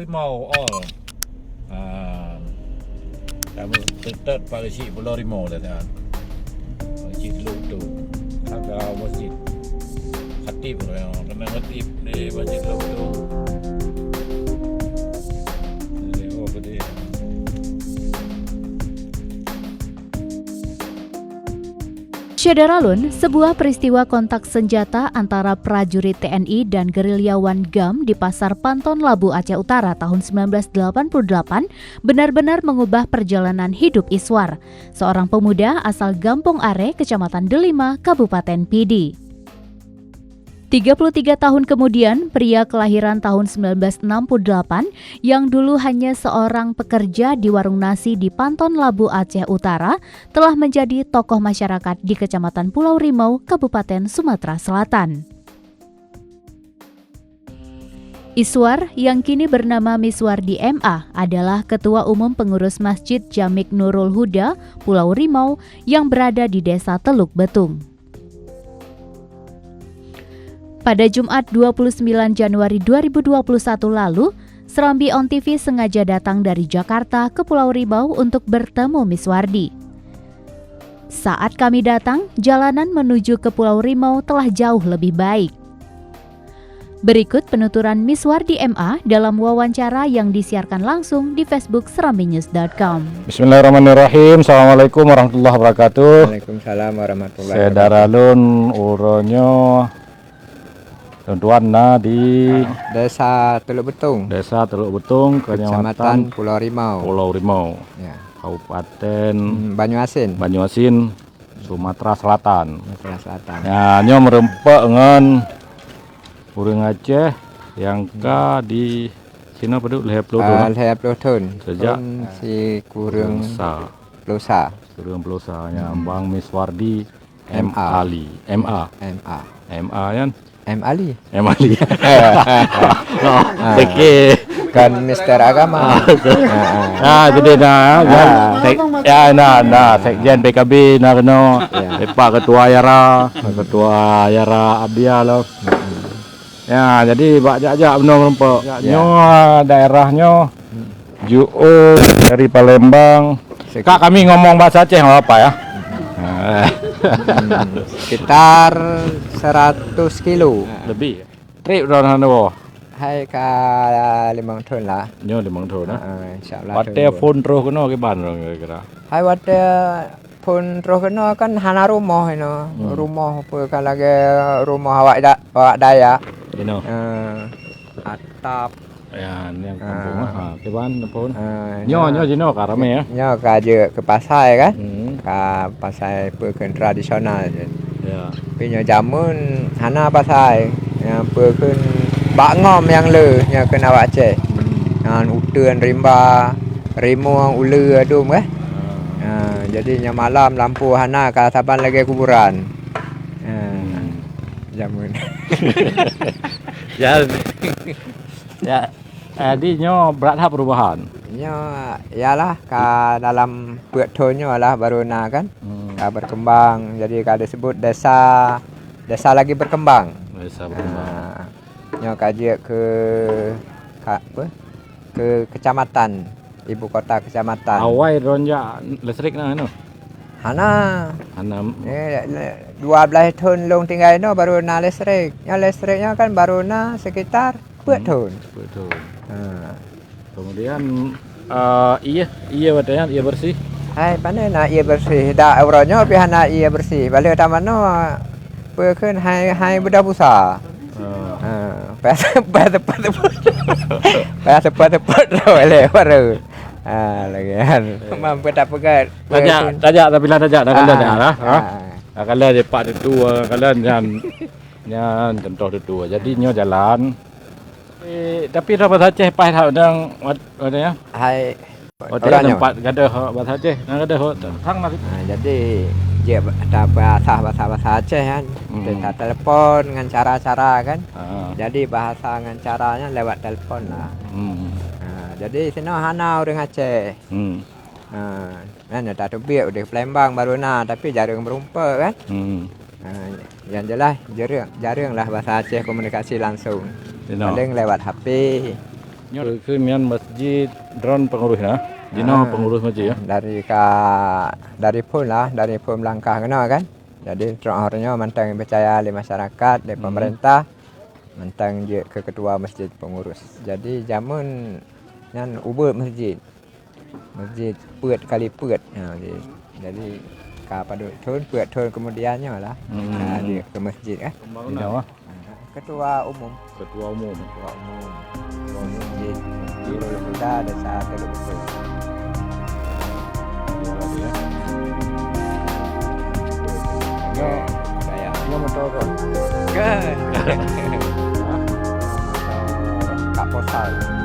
Rimau all. Kami tetap pada si Pulau Rimau dah kan. Masjid Teluk tu. Ada masjid khatib yang kena khatib di Masjid Teluk tu. Oh gede. Syederalun, sebuah peristiwa kontak senjata antara prajurit TNI dan gerilyawan GAM di Pasar Panton Labu Aceh Utara tahun 1988 benar-benar mengubah perjalanan hidup Iswar, seorang pemuda asal Gampong Are, Kecamatan Delima, Kabupaten Pidi. 33 tahun kemudian, pria kelahiran tahun 1968 yang dulu hanya seorang pekerja di warung nasi di Panton Labu Aceh Utara telah menjadi tokoh masyarakat di Kecamatan Pulau Rimau, Kabupaten Sumatera Selatan. Iswar yang kini bernama Miswardi MA adalah Ketua Umum Pengurus Masjid Jamik Nurul Huda, Pulau Rimau yang berada di Desa Teluk Betung. Pada Jumat 29 Januari 2021 lalu, Serambi On TV sengaja datang dari Jakarta ke Pulau Rimau untuk bertemu Miswardi. Saat kami datang, jalanan menuju ke Pulau Rimau telah jauh lebih baik. Berikut penuturan Miswardi MA dalam wawancara yang disiarkan langsung di Facebook serambinews.com. Bismillahirrahmanirrahim. Assalamualaikum warahmatullahi wabarakatuh. Waalaikumsalam warahmatullahi wabarakatuh. Sedaralun uronyo tuan di Desa Teluk Betung, Kecamatan Pulau Rimau, ya. Kabupaten Banyuasin, Sumatera Selatan. Ya. Ya, nyo merempak dengan urang Aceh yang di sini apa tu Lehep Leheploton. Sejak si kurang Plosa. Bang Miswardi MA. MA kan? M Ali. Okey. Kan Mister Agama. Jadi Sekjen PKB nak kena Pak Ketua Yara Abia lah. Ya, jadi bak-jak benar merempak. Nyo daerahnya Juo dari Palembang. Kak, kami ngomong bahasa Aceh apa ya? Sekitar 100 kilo Lebih. Trip dah bawah. Hai ka 5 ton lah. Nyo 5 ton nah. Insyaallah. Wate phone terus kena ke ban kira-kira. Hai wate pun terus kena kan hana rumah ino. Rumah apa kan lagi rumah awak Dayak. Ino. Atap Ya, ni yang kampung ke ban pun. Nyo jino karame ya. Nyo ka je ke pasar kan. Ka pasar pekan tradisional je. Ya. Pinyo jamun hana pasar yang pekan bak ngom yang le nya kena awak Aceh. Nan uteun rimba rimau ulu adum kan. Jadi nya malam lampu hana ka saban lagi kuburan. Jamun. Ya. Jadi nyo berat perubahan. Nyo ialah ka dalam petonyo lah baruna kan. Ka berkembang. Jadi ka disebut desa lagi berkembang. Desa berkembang. Nyo kaji ke kecamatan, ibu kota kecamatan. Awai ronja listrik nah anu. Hana 12 tahun long tinggal no baru na listrik. Yang listriknya kan baru na sekitar 10 tahun. Kemudian iya katanya iya bersih. Hai pandai na ia bersih. Da euronya pi hana ia bersih. Balik tamano pekeun hai budak busa. Pas tepat boleh baru. Lagi kan. Mampu tak pegat. Tajak tapi lah tajak dah kalian dah. Kalian je pak tu kalian nyan contoh tu. Jadi nyo jalan. Tapi dah bahasa Aceh pai hak dang katanya. Hai. Hotel tempat gadah bahasa Aceh. Gadah sang nak. Jadi dia ada bahasa Aceh kan. Kita telepon dengan cara-cara kan. Jadi bahasa dengan caranya lewat telepon lah. Jadi sini hana orang Aceh. Mana tak terbiak udah Palembang baru tapi jarang berumpa kan. Yang jelas jarang lah bahasa Aceh komunikasi langsung. Paling lewat HP. Mian masjid dron pengurus nah. Dino pengurus masjid ya. Dari pun langkah kena kan. Jadi terakhirnya mantang percaya oleh masyarakat, oleh pemerintah, mantang je ke ketua masjid pengurus. Jadi zaman nan ubah masjid put kali put. Jadi pada put kemudiannya lah. Dia ke masjid Dino ketua umum masjid Nurul Huda Desa Teluk Besar. Saya motor ke Kak Posal.